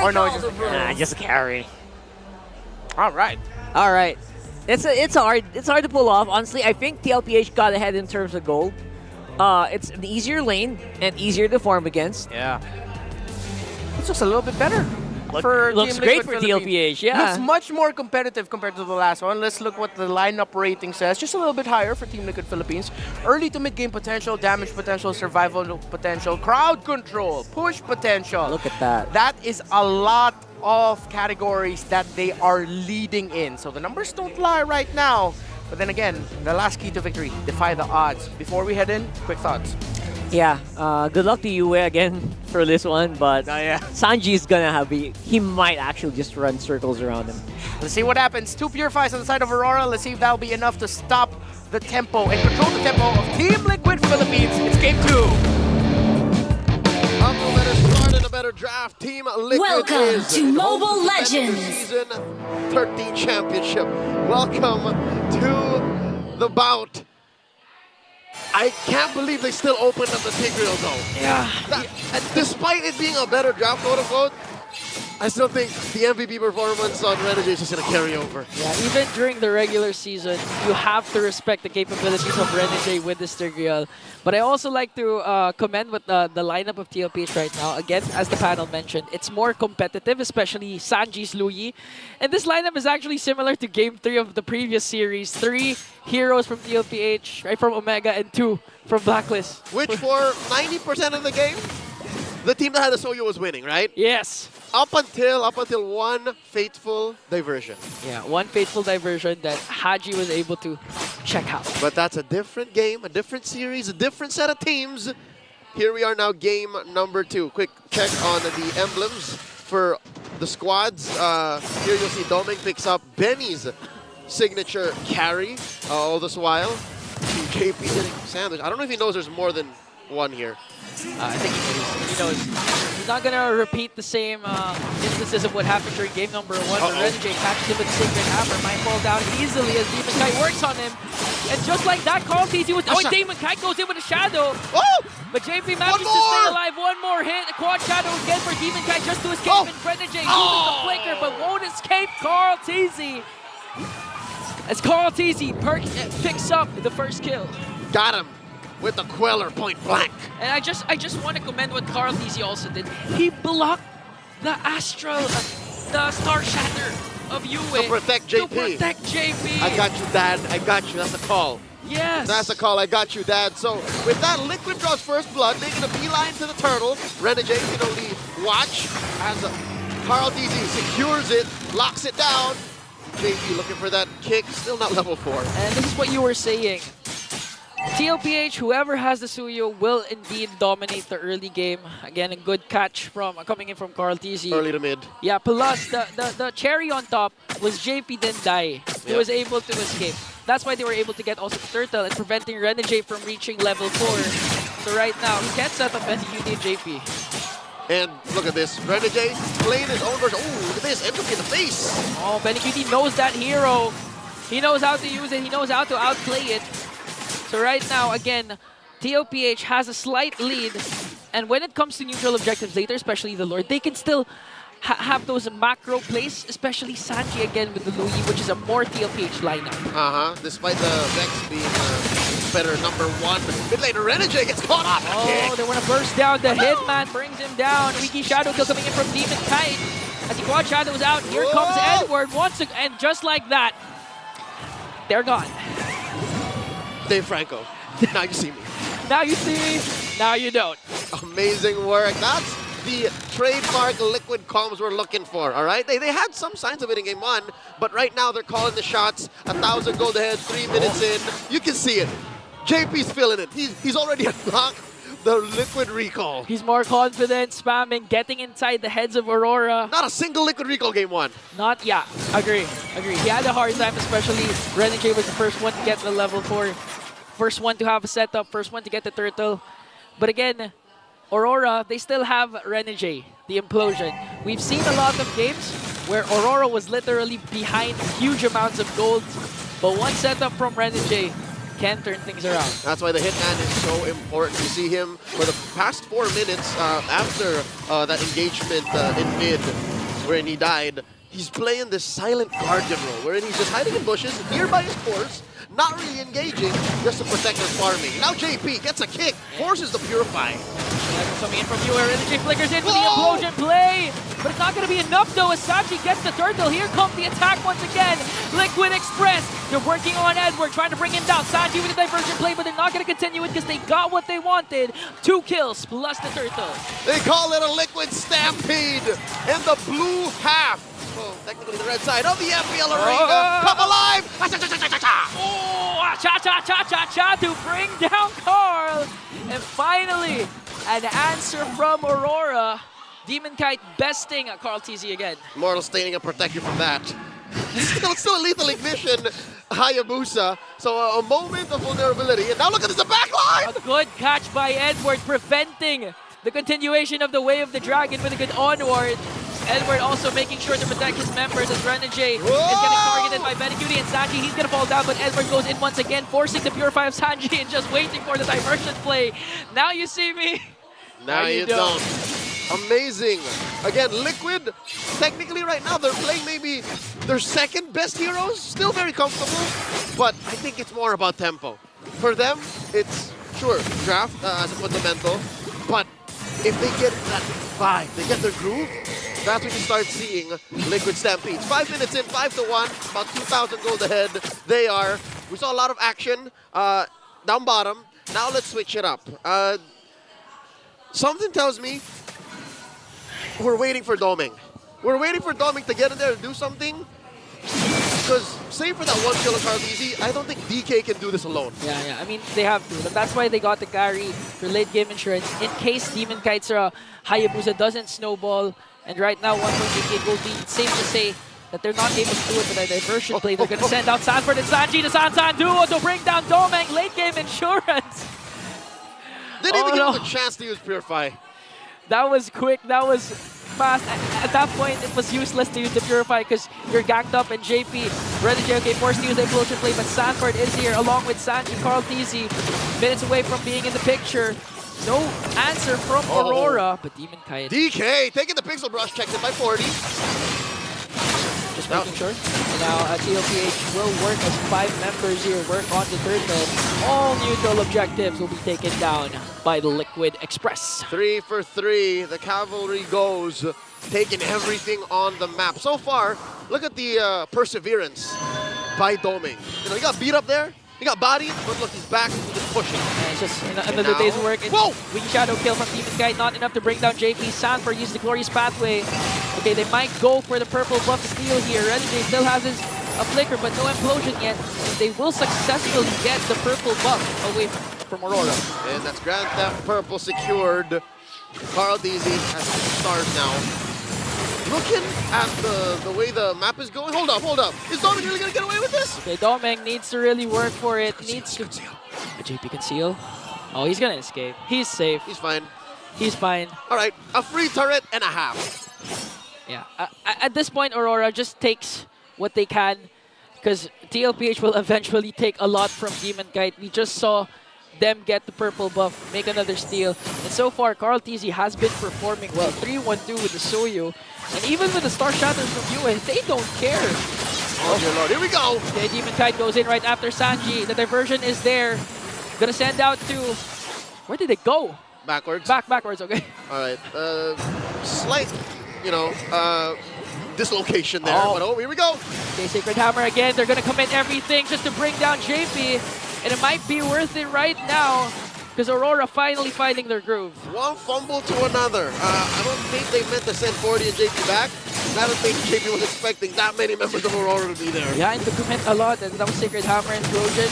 Or no, just carry. All right. All right. It's hard to pull off. Honestly, I think Tlph got ahead in terms of gold. It's an easier lane and easier to farm against. Yeah. It's just a little bit better. Looks Team great Liquid for Philippines. Tlph, yeah. Looks much more competitive compared to the last one. Let's look what the lineup rating says. Just a little bit higher for Team Liquid Philippines. Early to mid-game potential, damage potential, survival potential, crowd control, push potential. Look at that. That is a lot of categories that they are leading in. So the numbers don't lie right now. But then again, the last key to victory, defy the odds. Before we head in, quick thoughts. Yeah, good luck to Yue again for this one, but Yeah. Sanji's gonna he might actually just run circles around him. Let's see what happens. 2 Purifies on the side of Aurora. Let's see if that'll be enough to stop the tempo and control the tempo of Team Liquid Philippines. It's game 2. A better start and a better draft. Team Liquid Welcome is to Mobile defending their Legends. Season 13 championship. Welcome to the bout. I can't believe they still opened up the Tigreal though. Yeah. Despite it being a better draft, quote unquote, I still think the MVP performance on Renegade is just going to carry over. Yeah, even during the regular season, you have to respect the capabilities of Renegade with this Tigreal. But I also like to commend what the lineup of Tlph right now. Again, as the panel mentioned, it's more competitive, especially Sanji's Luyi. And this lineup is actually similar to Game 3 of the previous series. 3 heroes from Tlph, right from Omega, and 2 from Blacklist. Which for 90% of the game, the team that had the Soyo was winning, right? Yes. Up until one fateful diversion. Yeah, one fateful diversion that Haji was able to check out. But that's a different game, a different series, a different set of teams. Here we are now, game number 2. Quick check on the emblems for the squads. Here you'll see Doming picks up Benny's signature carry all this while. JP getting sandwich. I don't know if he knows there's more than one here. I think he knows. He's not going to repeat the same instances of what happened during game number 1. But Renegade catches him with the Sacred Hammer. Might fall down easily as Demon Kite works on him. And just like that, Call TZ with... Oh, Demon Kite goes in with a Shadow. Oh! But JP manages to stay alive. One more hit. A quad Shadow again for Demon Kite just to escape. And Renegade uses the flicker, but won't escape Carl TZ. As Carl TZ picks up the first kill. Got him with the Queller point blank. And I just want to commend what Carl TZ also did. He blocked the Astral, the Star Shatter of Yue. To protect JP. To protect JP. I got you, Dad. I got you. That's a call. Yes. That's a call. I got you, Dad. So with that, Liquid draws first blood, making a beeline to the turtle. Renegade can only watch as Carl TZ secures it, locks it down. JP looking for that kick, still not level 4. And this is what you were saying. Tlph, whoever has the Suyo, will indeed dominate the early game. Again, a good catch from coming in from Carl TZ. Early to mid. Yeah, plus the cherry on top was JP Dendai, who was able to escape. That's why they were able to get also the turtle and preventing Renegade from reaching level 4. So right now, he can't set up any UD JP. And look at this, Renegade playing his own version. Oh, look at this, entropy in the face. Oh, BennyQt knows that hero. He knows how to use it. He knows how to outplay it. So right now, again, Tlph has a slight lead. And when it comes to neutral objectives later, especially the Lord, they can still have those macro plays, especially Sanji again with the Luyi, which is a more Tlph lineup. Despite the Vex being better number 1. Mid laner, Renegade gets caught off. Oh, they want to burst down. The Hitman brings him down. Wiki Shadow kill coming in from Demon Kite. As he quad shadows out, here comes Edward once again. And just like that, they're gone. Dave Franco, now you see me. Now you see me, now you don't. Amazing work. That's the trademark Liquid comms we're looking for, all right? They had some signs of it in game 1, but right now they're calling the shots. 1,000 gold ahead, 3 minutes in. You can see it. JP's feeling it. He's already unlocked the Liquid recall. He's more confident, spamming, getting inside the heads of Aurora. Not a single Liquid recall game 1. Agree. He had a hard time, especially Renegade was the first one to get the level 4. First one to have a setup, first one to get the turtle. But again, Aurora, they still have Renegade, the implosion. We've seen a lot of games where Aurora was literally behind huge amounts of gold. But one setup from Renegade can turn things around. That's why the Hitman is so important. You see him for the past 4 minutes after that engagement in mid, wherein he died. He's playing this silent guardian role, wherein he's just hiding in bushes, nearby his course, not really engaging, just to protect his farming. Now JP gets a kick, forces the Purify. Coming in from you, Energy flickers in for the implosion play, but it's not going to be enough though as Sanji gets the turtle. Here comes the attack once again. Liquid Express, they're working on Edward, trying to bring him down. Sanji with a diversion play, but they're not going to continue it because they got what they wanted. 2 kills plus the turtle. They call it a Liquid Stampede in the blue half. Well, technically the red side of the MPL arena. Come alive! Oh, cha-cha-cha-cha-cha to bring down Carl. And finally, an answer from Aurora. Demon Kite besting Carl TZ again. Mortal Staining will protect you from that. still a lethal ignition, Hayabusa. So a moment of vulnerability. And now look at this, the backline! A good catch by Edward, preventing the continuation of the Way of the Dragon with a good onward. Edward also making sure to protect his members as Renegade is getting targeted by Benecutie and Sanji. He's going to fall down, but Edward goes in once again, forcing the Purify of Sanji and just waiting for the diversion play. Now you see me. Now you don't. Amazing. Again, Liquid, technically right now, they're playing maybe their second best heroes. Still very comfortable, but I think it's more about tempo. For them, it's, sure, draft as a fundamental, but if they get that vibe, they get their groove, that's when you start seeing Liquid Stampedes. 5 minutes in, 5-1, about 2,000 gold ahead. They are. We saw a lot of action down bottom. Now let's switch it up. Something tells me we're waiting for Doming. We're waiting for Doming to get in there and do something. Because, save for that 1 kill of Carl TZ, I don't think DK can do this alone. Yeah, I mean, they have to. But that's why they got the carry for late game insurance. In case Demon Kite's Hayabusa doesn't snowball. And right now, 1.8 will be safe to say that they're not able to do it with a diversion play. They're going to send out Sanford and Sanji, the San duo to bring down Domeng. Late game insurance. Didn't even give him a chance to use Purify. That was quick. That was fast. At that point, it was useless to use the Purify because you're ganked up and JP, Renegade, okay, forced to use the implosion play, but Sanford is here along with Sanji, Carl TZ, minutes away from being in the picture. No answer from Aurora, but Demon Kite. DK taking the Pixel Brush, checked it by 40. Just making sure. And now Tlph will work as 5 members here, work on the turtle. All neutral objectives will be taken down by the Liquid Express. 3 for 3, the cavalry goes, taking everything on the map. So far, look at the perseverance by Doming. You know, he got beat up there. He got bodied, but look, he's back, he's just pushing. And it's just another day's work. Whoa! Weak shadow kill from Demon Kite, not enough to bring down JP. Sanford used the Glorious Pathway. Okay, they might go for the purple buff steal here. Renegade still has his flicker, but no implosion yet. And they will successfully get the purple buff away from Aurora. And that's Grand Theft Purple secured. Carl TZ has stars now. Looking at the way the map is going, hold up. Is Doming really gonna get away with this? Okay, Domeng needs to really work for it. Needs to. JP conceal. Oh, he's gonna escape. He's safe. He's fine. He's fine. All right, a free turret and a half. Yeah. At this point, Aurora just takes what they can because Tlph will eventually take a lot from Demon Kite. We just saw them get the purple buff, make another steal. And so far, Carl TZ has been performing well. 3-1-2 with the Soyu. And even with the Star Shatters from UA, they don't care. Oh, dear Lord, here we go. Okay, Demon Kite goes in right after Sanji. The diversion is there. Gonna send out to... Where did it go? Backwards. Backwards, okay. All right, slight, dislocation there. Oh. But here we go. Okay, Sacred Hammer again. They're gonna commit everything just to bring down JP. And it might be worth it right now because Aurora finally finding their groove. One fumble to another. I don't think they meant to send 40 and JP back. I don't think JP was expecting that many members of Aurora to be there. Yeah, and to commit a lot. And that was Sacred Hammer and Trojan.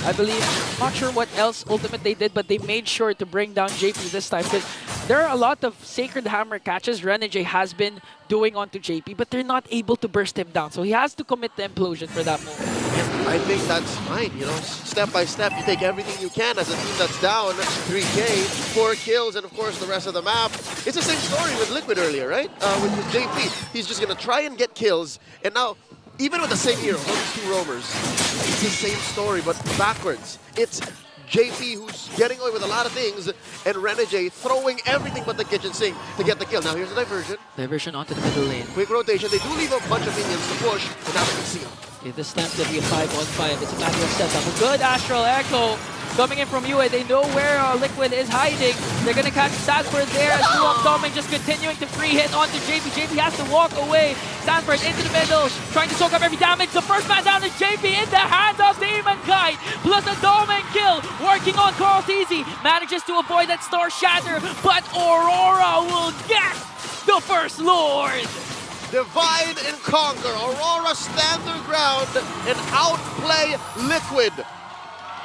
I believe, not sure what else Ultimate they did, but they made sure to bring down JP this time because there are a lot of Sacred Hammer catches Renegade has been doing onto JP, but they're not able to burst him down. So he has to commit the implosion for that moment. I think that's fine, step by step, you take everything you can as a team that's down 3K, 4 kills, and of course the rest of the map. It's the same story with Liquid earlier, right? With JP, he's just gonna try and get kills, and now even with the same hero, those two roamers, it's the same story, but backwards. It's JP who's getting away with a lot of things, and Renegade throwing everything but the kitchen sink to get the kill. Now here's the diversion. Diversion onto the middle lane. Quick rotation. They do leave a bunch of minions to push, but now they can see them. Okay, this time's gonna be a 5-on-5. It's a matter of setup. A good Astral Echo coming in from UA. They know where Liquid is hiding. They're gonna catch Sanford there as Duo Doming just continuing to free hit onto JP. JP has to walk away. Sanford into the middle, trying to soak up every damage. The first man down is JP in the hands of Demon Kite. Plus a Doming kill. Working on Tlph. Manages to avoid that Star Shatter, but Aurora will get the first Lord. Divide and conquer. Aurora stand their ground and outplay Liquid.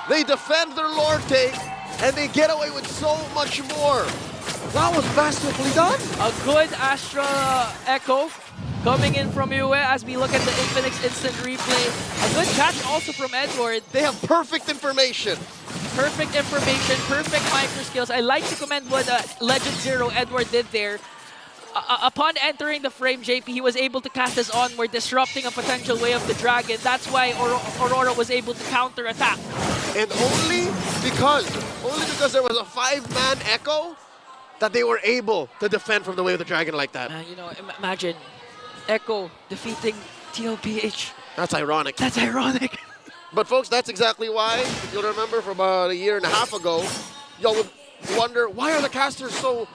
They defend their Lord take, and they get away with so much more. That was masterfully done. A good Astra Echo coming in from UA as we look at the Infinix instant replay. A good catch also from Edward. They have perfect information. Perfect information, perfect micro skills. I like to commend what Legend Zero Edward did there. Upon entering the frame, JP, he was able to cast his Onward, disrupting a potential Way of the Dragon. That's why Aurora was able to counter-attack. And only because there was a 5-man Echo that they were able to defend from the Way of the Dragon like that. You know, imagine Echo defeating Tlph. That's ironic. That's ironic. But folks, that's exactly why, if you'll remember from about a year and a half ago, y'all would wonder, why are the casters so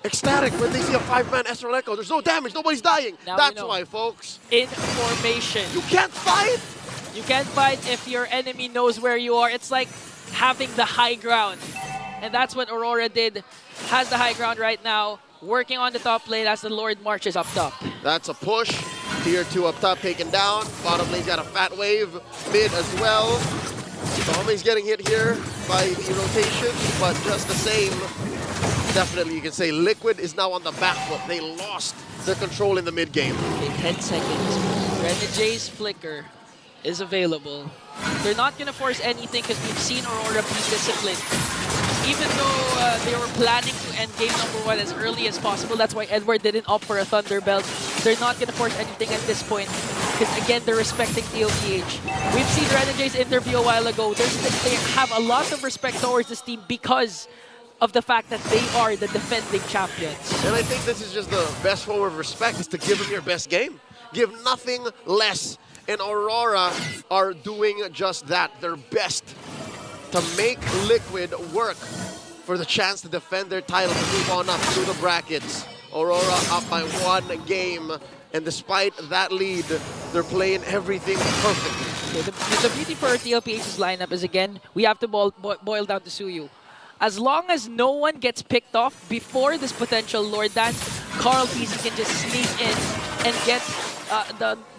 ecstatic when they see a 5-man Astral Echo? There's no damage, nobody's dying. Now That's we know. why, folks. Information. You can't fight! You can't fight if your enemy knows where you are. It's like having the high ground. And that's what Aurora did. Has the high ground right now. Working on the top lane as the Lord marches up top. That's a push. Tier 2 up top taken down. Bottom lane's got a fat wave. Mid as well. Tommy's getting hit here by the rotation, but just the same, definitely you can say Liquid is now on the back foot. They lost their control in the mid game. Okay, 10 seconds. Renegade's Flicker is available. They're not going to force anything because we've seen Aurora be disciplined. Even though they were planning to end game number 1 as early as possible, that's why Edward didn't opt for a Thunderbelt. They're not going to force anything at this point because, again, they're respecting Tlph. We've seen Renegade's interview a while ago. They have a lot of respect towards this team because of the fact that they are the defending champions. And I think this is just the best form of respect, is to give them your best game. Give nothing less. And Aurora are doing just that, their best to make Liquid work for the chance to defend their title, to move on up through the brackets. Aurora up by 1 game, and despite that lead, they're playing everything perfectly. Okay, the beauty for Tlph's lineup is, again, we have to boil down to Suyu. As long as no one gets picked off before this potential Lord dance, Tlph can just sneak in and get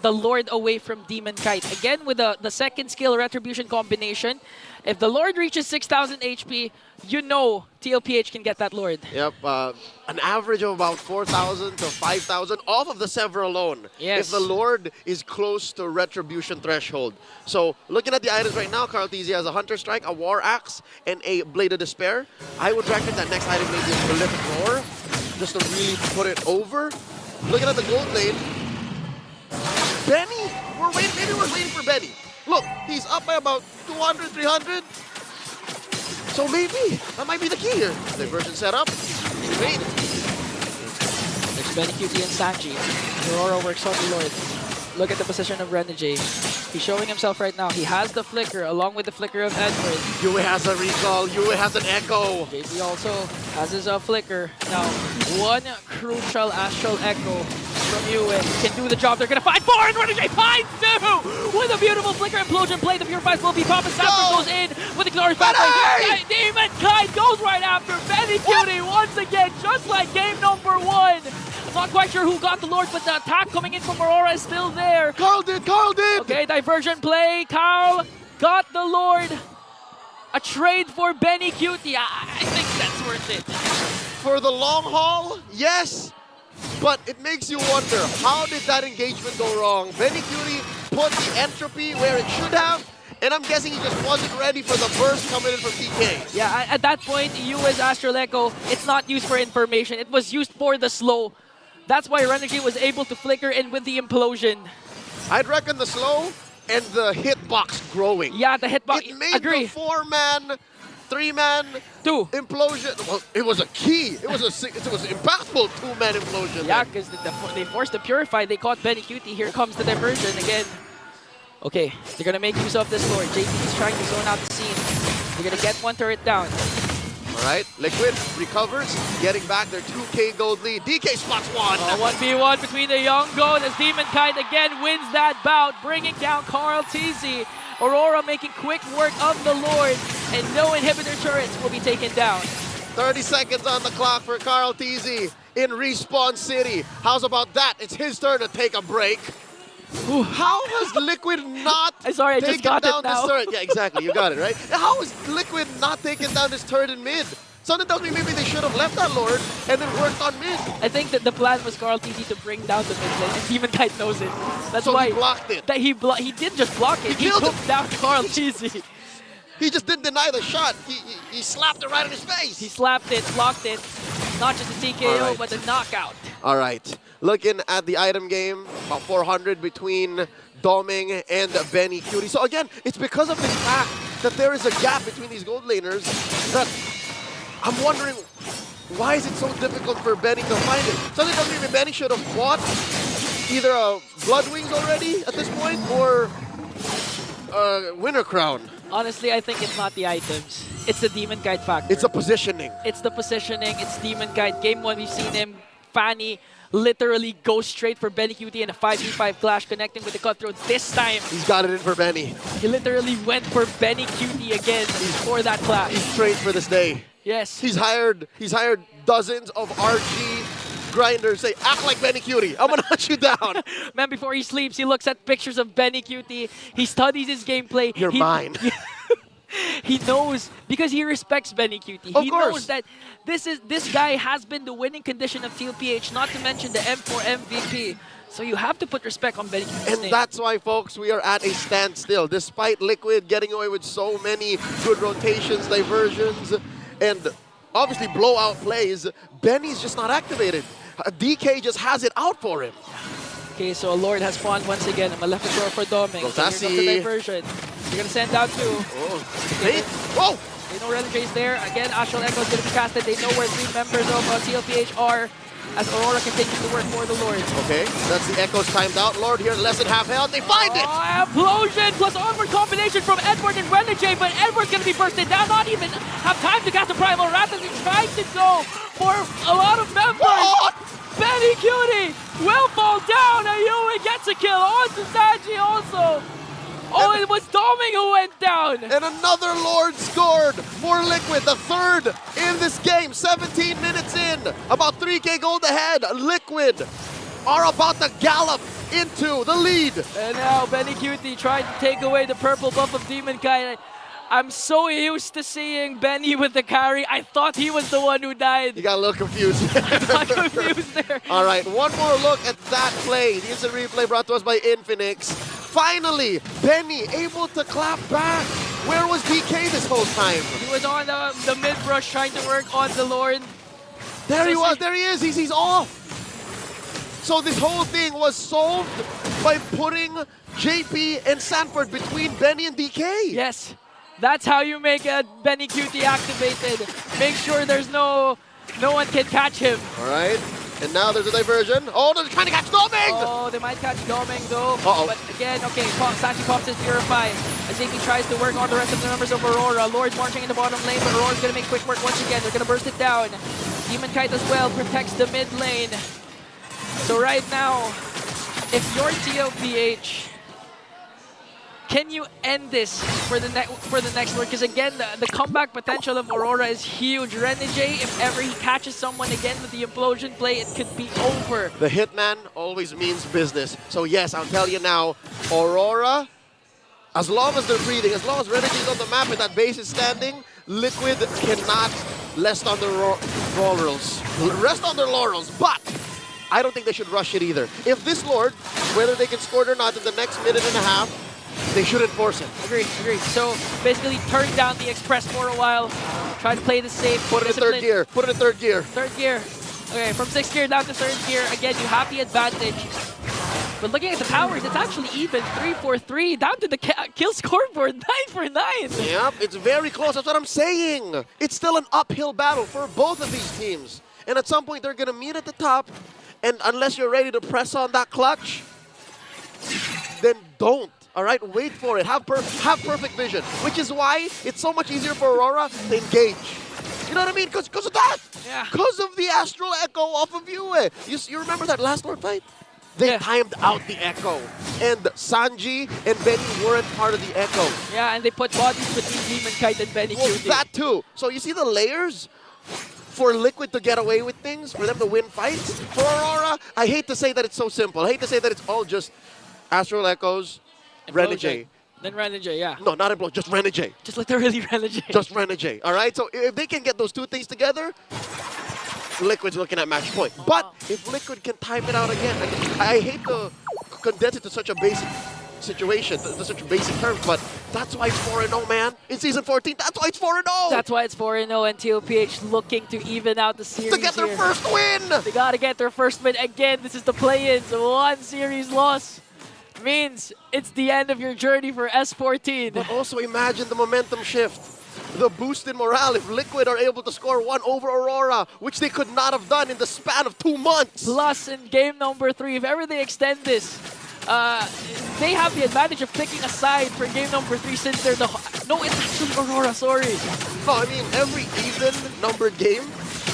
the Lord away from Demon Kite. Again, with the second skill Retribution combination, if the Lord reaches 6,000 HP, you know Tlph can get that Lord. Yep, an average of about 4,000 to 5,000 off of the Sever alone. Yes. If the Lord is close to Retribution threshold. So, looking at the items right now, Tlph has a Hunter Strike, a War Axe, and a Blade of Despair. I would reckon that next item maybe is Prolific Roar, just to really put it over. Looking at the gold lane, Benny, maybe we're waiting for Benny. Look, he's up by about 200, 300. So maybe that might be the key here. Diversion set up. Wait. There's Benecutie and Sanji. Aurora works on the Lord. Look at the position of Renegade. He's showing himself right now. He has the Flicker along with the Flicker of Edward. Yue has a recall. Yue has an echo. JP also has his Flicker. Now, one crucial Astral Echo from Yue can do the job. They're going to fight for it. Renegade finds two with a beautiful Flicker Implosion play. The Purifies will be popping. Sanford goes in with the glorious backplay. Demon Kite goes right after Benecutie once again, just like game number 1. Not quite sure who got the Lord, but the attack coming in from Aurora is still there. Carl did! Carl did! Okay, diversion play. Carl got the Lord. A trade for Benecutie. I think that's worth it. For the long haul, yes. But it makes you wonder, how did that engagement go wrong? Benecutie put the entropy where it should have, and I'm guessing he just wasn't ready for the burst coming in from TK. Yeah, at that point, Yue's Astral Echo, it's not used for information. It was used for the slow. That's why Renegade was able to flicker in with the implosion. I'd reckon the slow and the hitbox growing. Yeah, the hitbox. It made Agree. the 4-man, 3-man 2. implosion. Well, it was a key. It was an impactful 2-man implosion. Yeah, because they forced the Purify. They caught Benny Cutie. Here comes the diversion again. Okay, they're going to make use of this Lord. JP is trying to zone out the scene. They're going to get one turret down. All right, Liquid recovers, getting back their 2K gold lead. DK spots one. 1v1 between the young goat as Demon Kite again wins that bout, bringing down Tlph. Aurora making quick work of the Lord, and no inhibitor turrets will be taken down. 30 seconds on the clock for Tlph in Respawn City. How's about that? It's his turn to take a break. How has Liquid not Sorry, I just taken got down it now. this turret? Yeah, exactly. You got it, right? How has Liquid not taken down this turret in mid? Something tells me maybe they should have left that Lord and then worked on mid. I think that the plan was Tlph to bring down the mid lane, and Demon Kite knows it. That's So why he blocked it. That he didn't just block it, he killed took it. down Tlph. He just didn't deny the shot. He slapped it right in his face. He slapped it, blocked it. Not just a TKO, Alright. but a knockout. All right. Looking at the item game, about 400 between Doming and Benny Cutie. So again, it's because of this fact that there is a gap between these gold laners that I'm wondering, why is it so difficult for Benny to find it? Something tells me Benny should have bought either a Blood Wings already at this point or a Winter Crown. Honestly, I think it's not the items. It's the Demon Kite factor. It's a positioning. It's the positioning. It's Demon Kite. Game 1, we've seen him, Fanny, literally go straight for Benny Cutie in a 5v5 clash, connecting with the cutthroat. This time, He's got it in for Benny. he literally went for Benny Cutie again for that clash. He's trained for this day. Yes. He's hired dozens of RG grinders. Say, act like Benny Cutie. I'm gonna hunt you down. Man, before he sleeps, he looks at pictures of Benny Cutie. He studies his gameplay. You're mine. He knows, because he respects Benny Cutie. Of He course. knows that this guy has been the winning condition of Tlph, not to mention the M4 MVP. So you have to put respect on Benny Cutie's And name. that's why, folks, we are at a standstill. Despite Liquid getting away with so many good rotations, diversions, and obviously blowout plays, Benny's just not activated. DK just has it out for him. Okay, so a Lord has spawned once again. A Maleficor for Doming. So here comes the Rotasi. diversion. They're going to send out 2. Oh, Nate. Whoa! They know Religay's there. Again, Astral Echo is going to be casted. They know where 3 members of Tlph are as Aurora continues to work for the Lord. Okay, that's the Echoes timed out. Lord here, less than half health. They find it! Oh, Implosion plus onward combination from Edward and Religay, but Edward's going to be bursted down. Not even have time to cast a Primal Wrath as he tries to go for a lot of members. What? Benny Cutie will fall down. Ayui gets a kill on to Sanji also. Oh, it was Doming who went down. And another Lord scored for Liquid, the third in this game. 17 minutes in, about 3K gold ahead. Liquid are about to gallop into the lead. And now Benny Cutie tried to take away the purple buff of Demon Kite. I'm so used to seeing Benny with the carry. I thought he was the one who died. You got a little confused. I'm confused there. All right, one more look at that play. The instant replay brought to us by Infinix. Finally, Benny able to clap back. Where was DK this whole time? He was on the mid-brush trying to work on the Lord. There he was, there he is, he's off. So this whole thing was solved by putting JP and Sanford between Benny and DK. Yes, that's how you make a Benny Cutie activated. Make sure there's no one can catch him. All right, and now there's a diversion. Oh, they're trying to catch Doming! Oh, they might catch Doming though. Uh-oh. But again, okay, Sanji pops his Purify as JP tries to work on the rest of the members of Aurora. Lord's marching in the bottom lane, but Aurora's gonna make quick work once again. They're gonna burst it down. Demon Kite as well protects the mid lane. So right now, if you're Tlph, can you end this for the next Lord? Because again, the comeback potential of Aurora is huge. Renegade, if ever he catches someone again with the implosion play, it could be over. The Hitman always means business. So yes, I'll tell you now, Aurora, as long as they're breathing, as long as Renegade's on the map and that base is standing, Liquid cannot rest on their laurels. Rest on their laurels, but I don't think they should rush it either. If this Lord, whether they can score it or not in the next minute and a half, they shouldn't force it. Agreed. So basically turn down the Express for a while, try to play the safe. Put it in third gear. Put it in third gear. Third gear. Okay, from 6th gear down to 3rd gear. Again, you have the advantage. But looking at the powers, it's actually even 3-4-3 down to the kill scoreboard 9-9. Yep, it's very close. That's what I'm saying. It's still an uphill battle for both of these teams. And at some point, they're going to meet at the top. And unless you're ready to press on that clutch, then don't. All right, wait for it. Have perfect vision, which is why it's so much easier for Aurora to engage. You know what I mean? Because of that. Yeah. Because of the Astral Echo off of you. You remember that last Lord fight? They timed out the Echo. And Sanji and Benny weren't part of the Echo. Yeah, and they put bodies between Demon Kite and Benny Well, Cutie. that too. So you see the layers for Liquid to get away with things, for them to win fights? For Aurora, I hate to say that it's so simple. I hate to say that it's all just Astral Echoes, Renegade. Then Renegade, yeah. No, not Implosion, just Renegade. Just literally Renegade. Just Renegade, all right? So if they can get those two things together, Liquid's looking at match point. But if Liquid can time it out again, I hate to condense it to such a basic situation, to such a basic terms, but that's why it's 4-0, man. In Season 14, that's why it's 4-0. That's why it's 4-0 and Tlph looking to even out the series to get their here. first win. They gotta get their first win again. This is the play-ins. One series loss means it's the end of your journey for S14. But also imagine the momentum shift. The boost in morale if Liquid are able to score one over Aurora, which they could not have done in the span of 2 months. Plus, in game number 3, if ever they extend this, they have the advantage of picking a side for game number 3 since they're the... No, it's actually Aurora, sorry. No, I mean, every even numbered game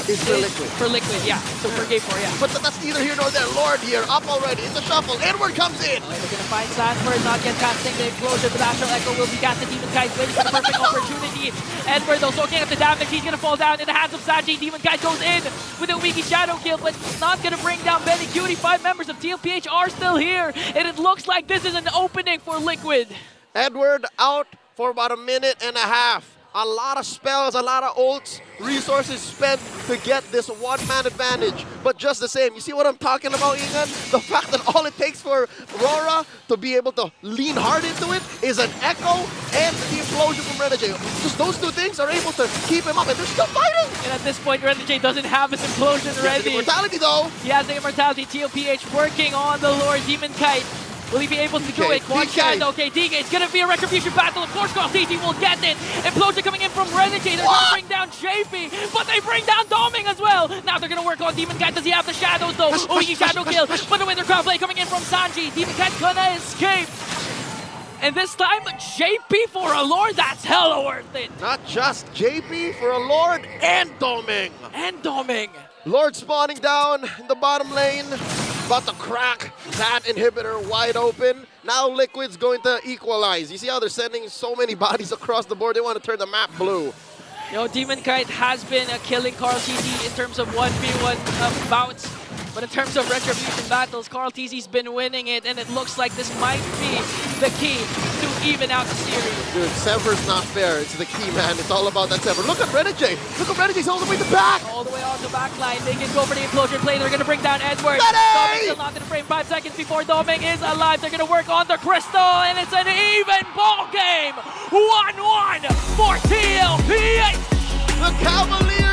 is for Liquid. For Liquid, yeah. So for game 4, yeah. But that's neither here nor there. Lord here, up already, in the shuffle. Edward comes in. They're going to find Sanford, not get casting the explosion, but Astral Echo will be casting Demon Kite, waiting for the perfect opportunity. Edward, though, soaking up the damage. He's going to fall down in the hands of Sanji. Demon Kite goes in with a weaky shadow kill, but not going to bring down Benny Cutie. 5 members of Tlph are still here, and it looks like this is an opening for Liquid. Edward out for about 1.5 minutes. A lot of spells, a lot of ults, resources spent to get this one-man advantage. But just the same, you see what I'm talking about, Ian? The fact that all it takes for Rora to be able to lean hard into it is an Echo and the explosion from Renegade. Just those two things are able to keep him up, and they're still fighting! And at this point, Renegade doesn't have his implosion ready. Immortality, though! He has the immortality. Tlph working on the Lord Demon Kite. Will he be able to do it? Quad Shadow, okay, DK, it's gonna be a retribution battle. Of course, CarlTZ will get it. Implosion coming in from Renegade. They're gonna bring down JP, but they bring down Doming as well. Now they're gonna work on Demon Kite. Does he have the shadows though? Oh, he shadow kill. But the Winter Crown Play coming in from Sanji. Demon Kite's gonna escape. And this time, JP for a Lord, that's hella worth it. Not just JP for a Lord and Doming. And Doming. Lord spawning down in the bottom lane. About to crack that inhibitor wide open. Now Liquid's going to equalize. You see how they're sending so many bodies across the board? They want to turn the map blue. Demon Kite has been killing CarlTZ in terms of 1v1 bouts. But in terms of retribution battles, CarlTZ's been winning it, and it looks like this might be the key to even out the series. Dude, Sever's not fair. It's the key, man. It's all about that Sever. Look at Renegade. Look at Renegade's all the way to the back. All the way on the back line. They can go for the implosion play. They're going to bring down Edward. Benny! Doming still not in the frame. 5 seconds before Doming is alive. They're going to work on the crystal, and it's an even ball game. 1-1 for Tlph. The Cavaliers